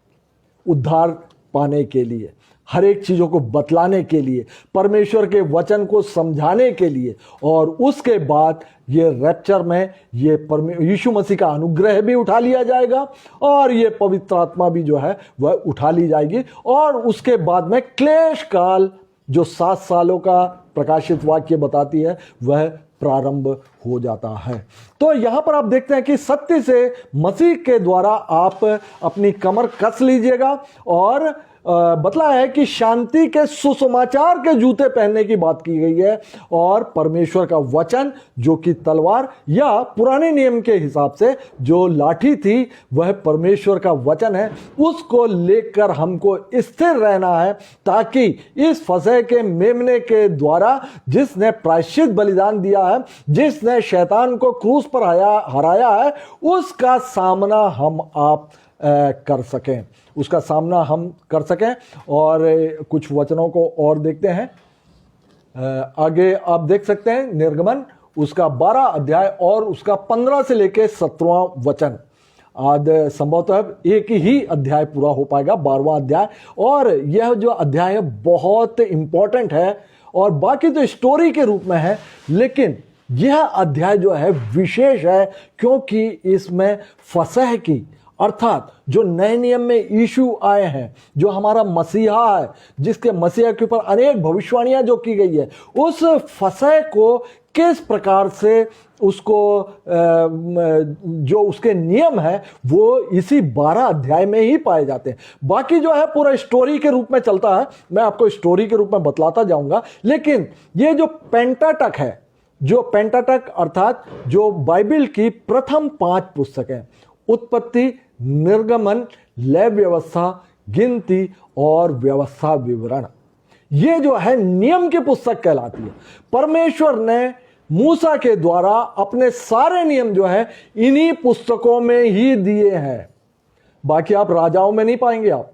उद्धार पाने के लिए, हर एक चीजों को बतलाने के लिए, परमेश्वर के वचन को समझाने के लिए। और उसके बाद ये रैप्चर में ये यीशु मसीह का अनुग्रह भी उठा लिया जाएगा और ये पवित्र आत्मा भी जो है वह उठा ली जाएगी। और उसके बाद में क्लेश काल, जो 7 सालों का प्रकाशित वाक्य बताती है, वह प्रारंभ हो जाता है। तो यहां पर आप देखते हैं कि सत्य से मसीह के द्वारा आप अपनी कमर कस लीजिएगा, और बतला है कि शांति के सुसमाचार के जूते पहनने की बात की गई है। और परमेश्वर का वचन जो कि तलवार, या पुराने नियम के हिसाब से जो लाठी थी वह परमेश्वर का वचन है, उसको लेकर हमको स्थिर रहना है, ताकि इस फसह के मेमने के द्वारा जिसने प्रायश्चित बलिदान दिया है, जिसने शैतान को क्रूस पर हराया है, उसका सामना हम आप कर सकें, उसका सामना हम कर सकें। और कुछ वचनों को और देखते हैं। आगे आप देख सकते हैं निर्गमन उसका 12 अध्याय और उसका 15 से लेकर 17वां वचन। आज संभवतः एक ही अध्याय पूरा हो पाएगा, 12वां अध्याय। और यह जो अध्याय है बहुत इंपॉर्टेंट है, और बाकी तो स्टोरी के रूप में है, लेकिन यह अध्याय जो है विशेष है, क्योंकि इसमें फसह की, अर्थात जो नए नियम में यीशु आए हैं, जो हमारा मसीहा है, जिसके मसीहा के ऊपर अनेक भविष्यवाणियां जो की गई है, उस फसह को किस प्रकार से उसको जो उसके नियम है वो इसी 12 अध्याय में ही पाए जाते हैं। बाकी जो है पूरा स्टोरी के रूप में चलता है, मैं आपको स्टोरी के रूप में बतलाता जाऊंगा। लेकिन ये जो पेंटाटक है, जो पेंटाटक अर्थात जो बाइबल की प्रथम 5 पुस्तकें, उत्पत्ति, निर्गमन, लय व्यवस्था, गिनती और व्यवस्था विवरण, ये जो है नियम की पुस्तक कहलाती है। परमेश्वर ने मूसा के द्वारा अपने सारे नियम जो है इन्हीं पुस्तकों में ही दिए हैं। बाकी आप राजाओं में नहीं पाएंगे, आप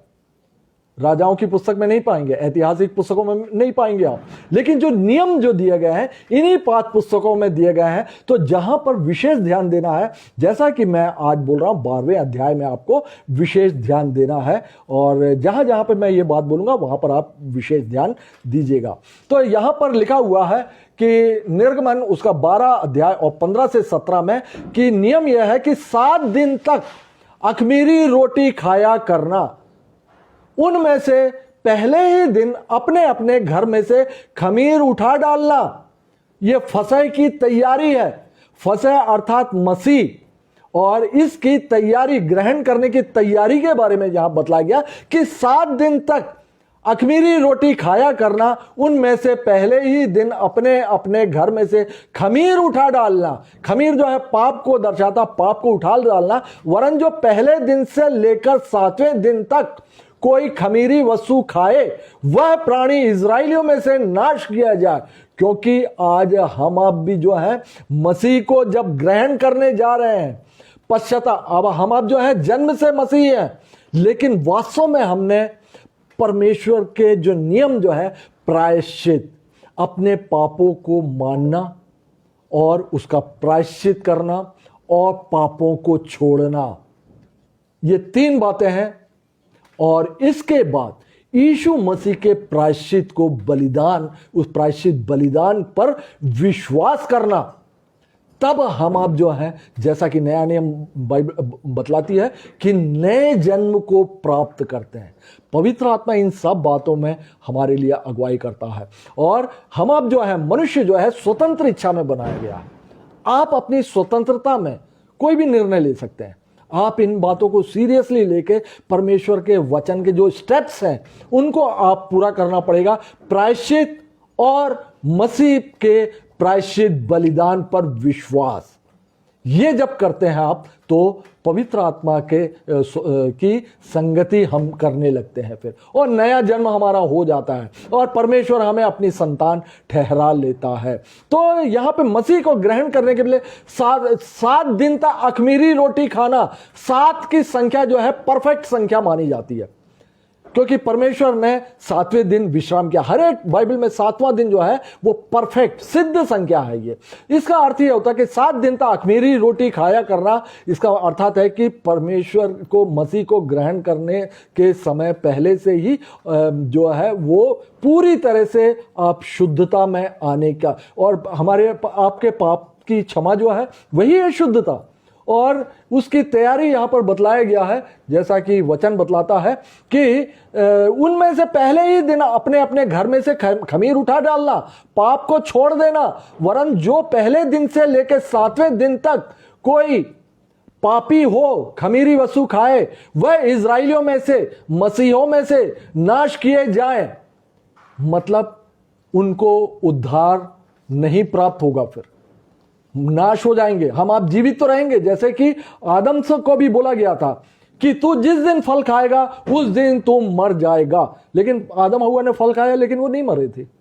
राजाओं की पुस्तक में नहीं पाएंगे, ऐतिहासिक पुस्तकों में नहीं पाएंगे आप, लेकिन जो नियम जो दिए गए हैं इन्हीं 5 पुस्तकों में दिए गए हैं। तो जहां पर विशेष ध्यान देना है, जैसा कि मैं आज बोल रहा हूं 12वें अध्याय में आपको विशेष ध्यान देना है, और जहां जहां पर मैं ये बात बोलूंगा वहां पर आप विशेष ध्यान दीजिएगा। तो यहां पर लिखा हुआ है कि निर्गमन उसका 12 अध्याय और 15 से 17 में कि नियम यह है कि 7 दिन तक अख़मीरी रोटी खाया करना, उनमें से पहले ही दिन अपने अपने घर में से खमीर उठा डालना। यह फसह की तैयारी है। फसह अर्थात मसीह, और इसकी तैयारी, ग्रहण करने की तैयारी के बारे में यहां बतलाया गया कि 7 दिन तक अखमीरी रोटी खाया करना, उनमें से पहले ही दिन अपने अपने घर में से खमीर उठा डालना। खमीर जो है पाप को दर्शाता, पाप को उठा डालना। वरन जो पहले दिन से लेकर 7वें दिन तक कोई खमीरी वस्तु खाए, वह प्राणी इजराइलियों में से नाश किया जाए। क्योंकि आज हम आप भी जो है मसीह को जब ग्रहण करने जा रहे हैं, पश्चाताप, अब हम आप जो है जन्म से मसीह हैं, लेकिन वास्तव में हमने परमेश्वर के जो नियम जो है प्रायश्चित, अपने पापों को मानना और उसका प्रायश्चित करना और पापों को छोड़ना, ये 3 बातें हैं। और इसके बाद यीशु मसीह के प्रायश्चित को बलिदान, उस प्रायश्चित बलिदान पर विश्वास करना, तब हम आप जो है, जैसा कि नया नियम बाइबल बतलाती है कि नए जन्म को प्राप्त करते हैं। पवित्र आत्मा इन सब बातों में हमारे लिए अगुवाई करता है। और हम आप जो है, मनुष्य जो है स्वतंत्र इच्छा में बनाया गया है। आप अपनी स्वतंत्रता में कोई भी निर्णय ले सकते हैं। आप इन बातों को सीरियसली लेके परमेश्वर के वचन के जो स्टेप्स हैं उनको आप पूरा करना पड़ेगा। प्रायश्चित और मसीह के प्रायश्चित बलिदान पर विश्वास, ये जब करते हैं आप, तो पवित्र आत्मा की संगति हम करने लगते हैं फिर, और नया जन्म हमारा हो जाता है और परमेश्वर हमें अपनी संतान ठहरा लेता है। तो यहां पे मसीह को ग्रहण करने के लिए 7 दिन तक अखमीरी रोटी खाना, 7 की संख्या जो है परफेक्ट संख्या मानी जाती है, क्योंकि परमेश्वर ने 7वें दिन विश्राम किया। हर एक बाइबल में 7वां दिन जो है वो परफेक्ट सिद्ध संख्या है। ये इसका अर्थ ये होता है कि 7 दिन तक अखमीरी रोटी खाया करना, इसका अर्थात है कि परमेश्वर को, मसीह को ग्रहण करने के समय पहले से ही जो है वो पूरी तरह से आप शुद्धता में आने का, और हमारे आपके पाप की क्षमा जो है वही है शुद्धता, और उसकी तैयारी यहां पर बतलाया गया है। जैसा कि वचन बतलाता है कि उनमें से पहले ही दिन अपने अपने घर में से खमीर उठा डालना, पाप को छोड़ देना। वरन जो पहले दिन से लेकर 7वें दिन तक कोई पापी हो, खमीरी वस्तु खाए, वह इजराइलियों में से, मसीहों में से नाश किए जाएं। मतलब उनको उद्धार नहीं प्राप्त होगा, फिर नाश हो जाएंगे। हम आप जीवित तो रहेंगे, जैसे कि आदम को भी बोला गया था कि तू जिस दिन फल खाएगा उस दिन तू मर जाएगा। लेकिन आदम हव्वा ने फल खाया, लेकिन वो नहीं मरे थे।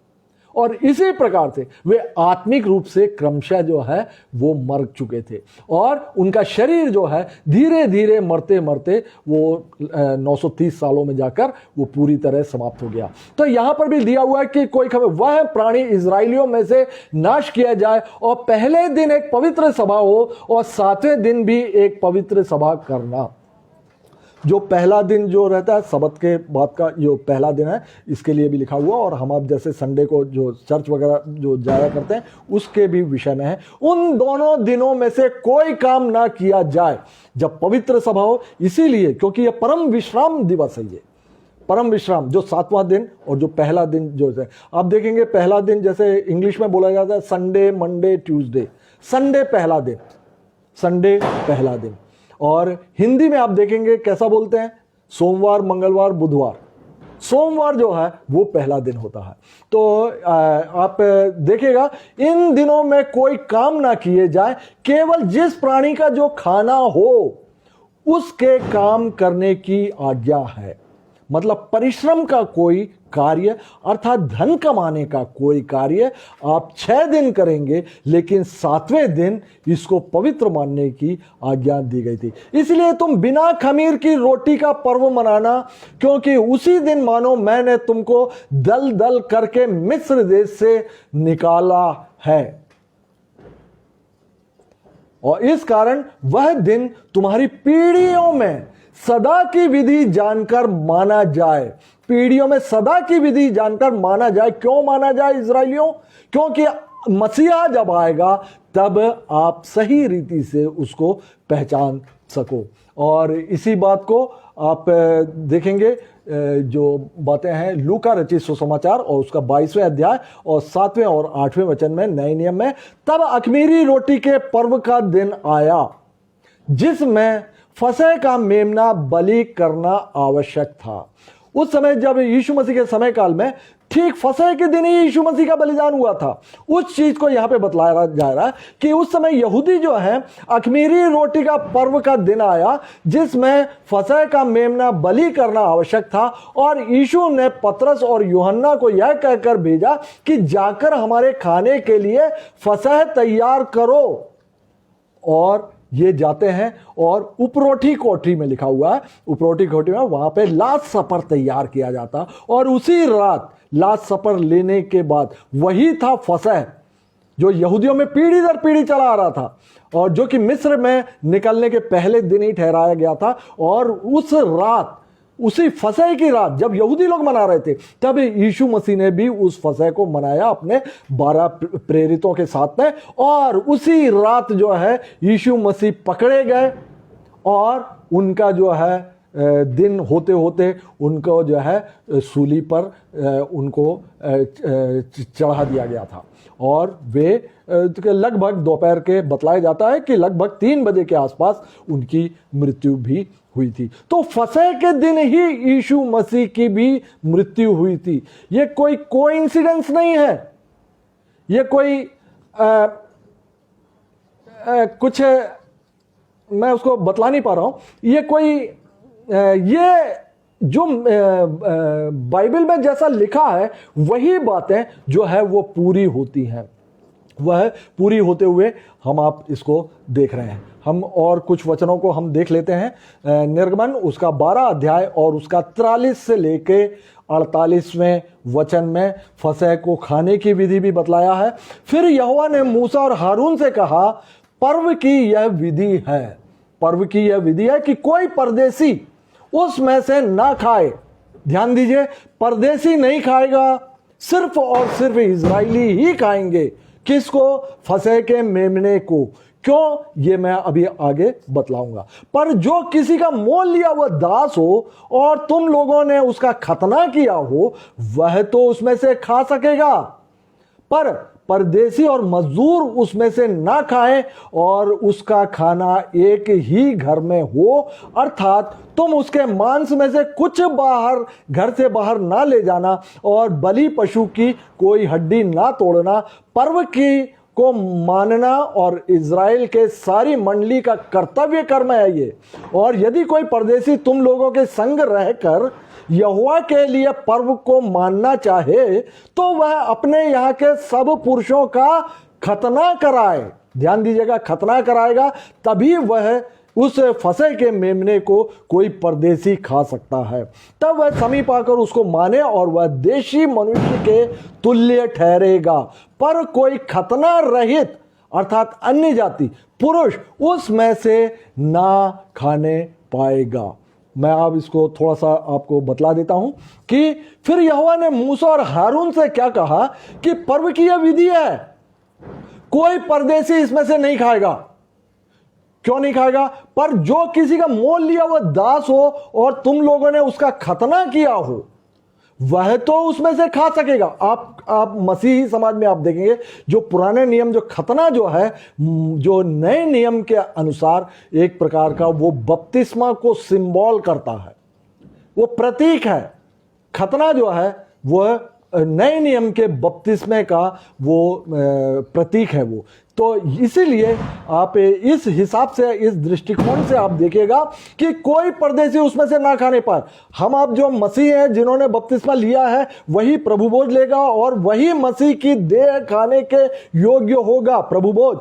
और इसी प्रकार से वे आत्मिक रूप से क्रमशः जो है वो मर चुके थे, और उनका शरीर जो है धीरे धीरे मरते मरते वो 930 सालों में जाकर वो पूरी तरह समाप्त हो गया। तो यहां पर भी दिया हुआ है कि कोई खबर, वह प्राणी इजराइलियों में से नाश किया जाए, और पहले दिन एक पवित्र सभा हो और 7वें दिन भी एक पवित्र सभा करना। जो पहला दिन जो रहता है सबत के बाद का, जो पहला दिन है, इसके लिए भी लिखा हुआ, और हम आप जैसे संडे को जो चर्च वगैरह जो जाया करते हैं उसके भी विषय में है। उन दोनों दिनों में से कोई काम ना किया जाए जब पवित्र सभा हो, इसीलिए क्योंकि यह परम विश्राम दिवस है। ये परम विश्राम जो 7वां दिन और जो पहला दिन जो है, आप देखेंगे पहला दिन जैसे इंग्लिश में बोला जाता है संडे, मंडे, ट्यूसडे। संडे पहला दिन, संडे पहला दिन। और हिंदी में आप देखेंगे कैसा बोलते हैं, सोमवार, मंगलवार, बुधवार। सोमवार जो है वो पहला दिन होता है। तो आप देखिएगा इन दिनों में कोई काम ना किए जाए, केवल जिस प्राणी का जो खाना हो उसके काम करने की आज्ञा है। मतलब परिश्रम का कोई कार्य, अर्थात धन कमाने का कोई कार्य आप 6 दिन करेंगे, लेकिन 7वें दिन इसको पवित्र मानने की आज्ञा दी गई थी। इसलिए तुम बिना खमीर की रोटी का पर्व मनाना, क्योंकि उसी दिन मानो मैंने तुमको दल दल करके मिस्र देश से निकाला है, और इस कारण वह दिन तुम्हारी पीढ़ियों में सदा की विधि जानकर माना जाए। पीढ़ियों में सदा की विधि जानकर माना जाए। क्यों माना जाए इजराइलियों? क्योंकि मसीहा जब आएगा तब आप सही रीति से उसको पहचान सको। और इसी बात को आप देखेंगे जो बातें हैं लूका रचित सुसमाचार और उसका 22वें अध्याय और 7वें और 8वें वचन में, नए नियम में, तब अखमीरी रोटी के पर्व का दिन आया जिसमें फसह का मेमना बलि करना आवश्यक था। उस समय जब यीशु मसीह के समय काल में ठीक फसह के दिन ही यीशु मसीह का बलिदान हुआ था। उस चीज को यहां पे बतलाया जा रहा है कि उस समय यहूदी जो है अखमीरी रोटी का पर्व का दिन आया जिसमें फसह का मेमना बलि करना आवश्यक था, और यीशु ने पतरस और यूहन्ना को यह कहकर भेजा कि जाकर हमारे खाने के लिए फसह तैयार करो। और ये जाते हैं और उपरोठी कोठरी में लिखा हुआ है, उपरोठी कोठरी में वहां पे लास्ट सपर तैयार किया जाता, और उसी रात लास्ट सपर लेने के बाद वही था फसह जो यहूदियों में पीढ़ी दर पीढ़ी चला आ रहा था, और जो कि मिस्र में निकलने के पहले दिन ही ठहराया गया था। और उस रात, उसी फसह की रात जब यहूदी लोग मना रहे थे, तब यीशु मसीह ने भी उस फसह को मनाया अपने 12 प्रेरितों के साथ में। और उसी रात जो है यीशु मसीह पकड़े गए, और उनका जो है दिन होते होते उनको जो है सूली पर उनको चढ़ा दिया गया था। और वे लगभग दोपहर के, बतलाया जाता है कि लगभग 3 बजे के आसपास उनकी मृत्यु भी हुई थी। तो फसह के दिन ही यीशु मसीह की भी मृत्यु हुई थी। ये कोई कोइंसिडेंस नहीं है, ये कोई कुछ मैं उसको बतला नहीं पा रहा हूं। ये कोई ये जो बाइबल में जैसा लिखा है वही बातें जो है वो पूरी होती हैं, वह पूरी होते हुए हम आप इसको देख रहे हैं। हम और कुछ वचनों को हम देख लेते हैं। निर्गमन उसका 12 अध्याय और उसका 43 से लेके 48वें वचन में फसह को खाने की विधि भी बतलाया है। फिर यहोवा ने मूसा और हारून से कहा, पर्व की यह विधि है, पर्व की यह विधि है कि कोई परदेसी उसमें से ना खाए। ध्यान दीजिए, परदेसी नहीं खाएगा, सिर्फ और सिर्फ इजरायली ही खाएंगे। किसको? फसह के मेमने को। क्यों? ये मैं अभी आगे बतलाऊंगा। पर जो किसी का मोल लिया हुआ दास हो और तुम लोगों ने उसका खतना किया हो, वह तो उसमें से खा सकेगा, पर परदेसी और मजदूर उसमें से ना खाएं, और उसका खाना एक ही घर में हो, अर्थात तुम उसके मांस में से कुछ बाहर, घर से बाहर ना ले जाना, और बलि पशु की कोई हड्डी ना तोड़ना। पर्व की को मानना और इज़राइल के सारी मंडली का कर्तव्य कर्म है ये। और यदि कोई परदेसी तुम लोगों के संग रहकर यहोवा के लिए पर्व को मानना चाहे, तो वह अपने यहाँ के सब पुरुषों का खतना कराए। ध्यान दीजिएगा, खतना कराएगा, तभी वह उस फसह के मेमने को कोई परदेसी खा सकता है। तब वह समीप आकर उसको माने और वह देशी मनुष्य के तुल्य ठहरेगा। पर कोई खतना रहित अर्थात अन्य जाति पुरुष उसमें से ना खाने पाएगा। मैं अब इसको थोड़ा सा आपको बतला देता हूं कि फिर यहोवा ने मूसा और हारून से क्या कहा कि पर्व की यह विधि है, कोई परदेसी इसमें से नहीं खाएगा। क्यों नहीं खाएगा? पर जो किसी का मोल लिया हुआ दास हो और तुम लोगों ने उसका खतना किया हो, वह तो उसमें से खा सकेगा। आप मसीही समाज में आप देखेंगे जो पुराने नियम, जो खतना जो है, जो नए नियम के अनुसार एक प्रकार का वो बपतिस्मा को सिंबल करता है, वो प्रतीक है। खतना जो है वह नए नियम के बपतिस्मे का वो प्रतीक है वो। तो इसीलिए आप इस हिसाब से, इस दृष्टिकोण से आप देखिएगा कि कोई परदेसी उसमें से ना खाने पाए। हम आप जो मसीह हैं, जिन्होंने बपतिस्मा लिया है, वही प्रभु भोज लेगा और वही मसीह की देह खाने के योग्य होगा। प्रभु भोज,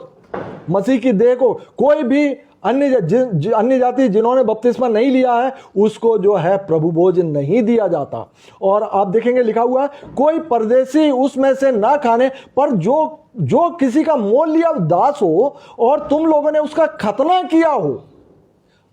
मसीह की देह को कोई भी अन्य जाति जिन्होंने बपतिस्मा नहीं लिया है, उसको जो है प्रभु भोज नहीं दिया जाता। और आप देखेंगे लिखा हुआ है, कोई परदेसी उसमें से ना खाने, पर जो किसी का मोल लिया दास हो और तुम लोगों ने उसका खतना किया हो,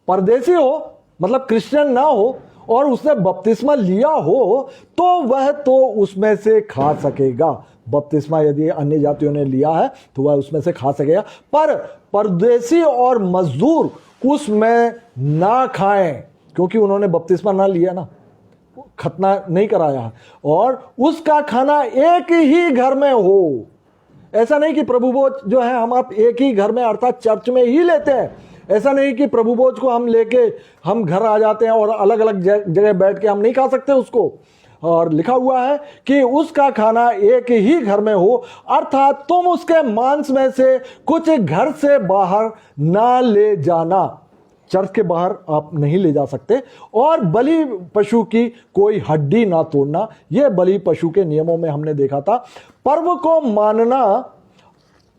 परदेसी हो मतलब क्रिश्चियन ना हो, और उसने बपतिस्मा लिया हो, तो वह तो उसमें से खा सकेगा। बपतिस्मा यदि अन्य जातियों ने लिया है तो वह उसमें से खा सकेगा, पर परदेसी और मजदूर उसमें ना खाएं, क्योंकि उन्होंने बपतिस्मा ना लिया ना, खतना नहीं कराया, और उसका खाना एक ही घर में हो। ऐसा नहीं कि प्रभु भोज जो है हम आप एक ही घर में अर्थात चर्च में ही लेते हैं। ऐसा नहीं कि प्रभु भोज को हम लेके हम घर आ जाते हैं और अलग अलग जगह बैठ के हम नहीं खा सकते उसको। और लिखा हुआ है कि उसका खाना एक ही घर में हो, अर्थात तुम उसके मांस में से कुछ घर से बाहर ना ले जाना। चर्च के बाहर आप नहीं ले जा सकते। और बलि पशु की कोई हड्डी ना तोड़ना, यह बलि पशु के नियमों में हमने देखा था। पर्व को मानना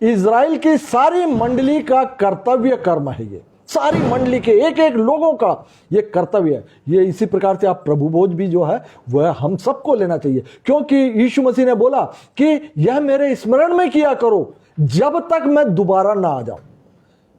इज़राइल की सारी मंडली का कर्तव्य कर्म है। ये सारी मंडली के एक एक लोगों का ये कर्तव्य है। ये इसी प्रकार से आप प्रभु भोज भी जो है वह हम सबको लेना चाहिए, क्योंकि यीशु मसीह ने बोला कि यह मेरे स्मरण में किया करो जब तक मैं दोबारा ना आ जाऊं।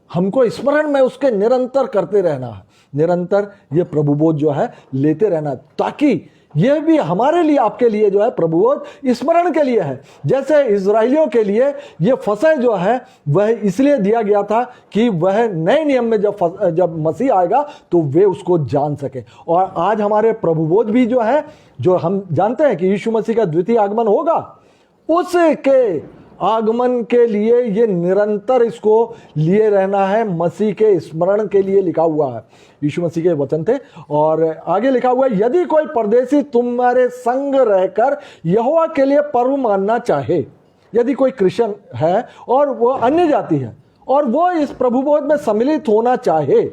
हमको स्मरण में उसके निरंतर करते रहना है, निरंतर ये प्रभु भोज जो है लेते रहना, ताकि यह भी हमारे लिए, आपके लिए जो है प्रभु भोज स्मरण के लिए है। जैसे इजराइलियों के लिए ये फसह जो है वह इसलिए दिया गया था कि वह नए नियम में जब मसीह आएगा तो वे उसको जान सके। और आज हमारे प्रभु भोज भी जो है, जो हम जानते हैं कि यीशु मसीह का द्वितीय आगमन होगा, उसके आगमन के लिए ये निरंतर इसको लिए रहना है, मसीह के स्मरण के लिए लिखा हुआ है। यीशु मसीह के वचन थे। और आगे लिखा हुआ है, यदि कोई परदेशी तुम्हारे संग रहकर यहोवा के लिए पर्व मानना चाहे, यदि कोई क्रिश्चियन है और वो अन्य जाति है और वो इस प्रभु भोज में सम्मिलित होना चाहे,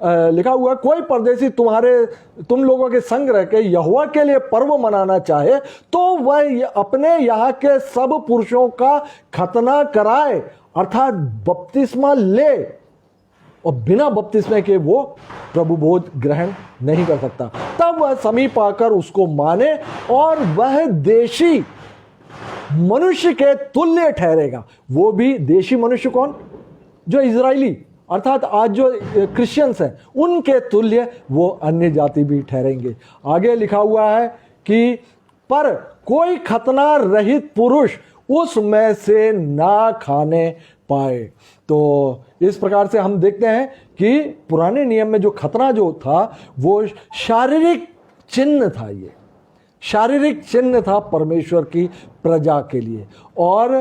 लिखा हुआ है कोई परदेशी तुम लोगों के संग रह के यहोवा के लिए पर्व मनाना चाहे तो वह अपने यहाँ के सब पुरुषों का खतना कराए, अर्थात बपतिस्मा ले, और बिना बपतिस्मे के वो प्रभु भोज ग्रहण नहीं कर सकता। तब वह समीप आकर उसको माने और वह देशी मनुष्य के तुल्य ठहरेगा। वो भी देशी मनुष्य कौन? जो इजरायली, अर्थात आज जो क्रिश्चियंस हैं उनके तुल्य वो अन्य जाति भी ठहरेंगे। आगे लिखा हुआ है कि पर कोई खतना रहित पुरुष उसमें से ना खाने पाए। तो इस प्रकार से हम देखते हैं कि पुराने नियम में जो खतना जो था वो शारीरिक चिन्ह था, ये शारीरिक चिन्ह था परमेश्वर की प्रजा के लिए, और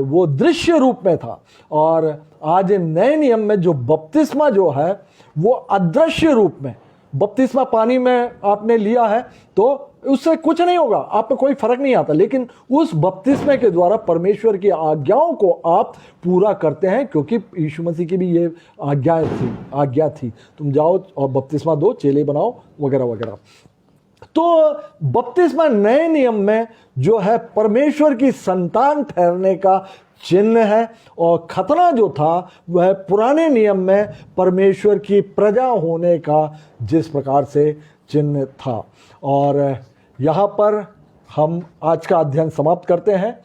वो दृश्य रूप में था। और आज नए नियम में जो बपतिस्मा जो है वो अदृश्य रूप में, बपतिस्मा पानी में आपने लिया है तो उससे कुछ नहीं होगा, आप पे कोई फर्क नहीं आता, लेकिन उस बपतिस्मे के द्वारा परमेश्वर की आज्ञाओं को आप पूरा करते हैं, क्योंकि यीशु मसीह की भी ये आज्ञा थी तुम जाओ और बपतिस्मा दो, चेले बनाओ वगैरह वगैरह। तो बपतिस्मा नए नियम में जो है परमेश्वर की संतान ठहरने का चिन्ह है, और खतना जो था वह पुराने नियम में परमेश्वर की प्रजा होने का जिस प्रकार से चिन्ह था। और यहाँ पर हम आज का अध्ययन समाप्त करते हैं।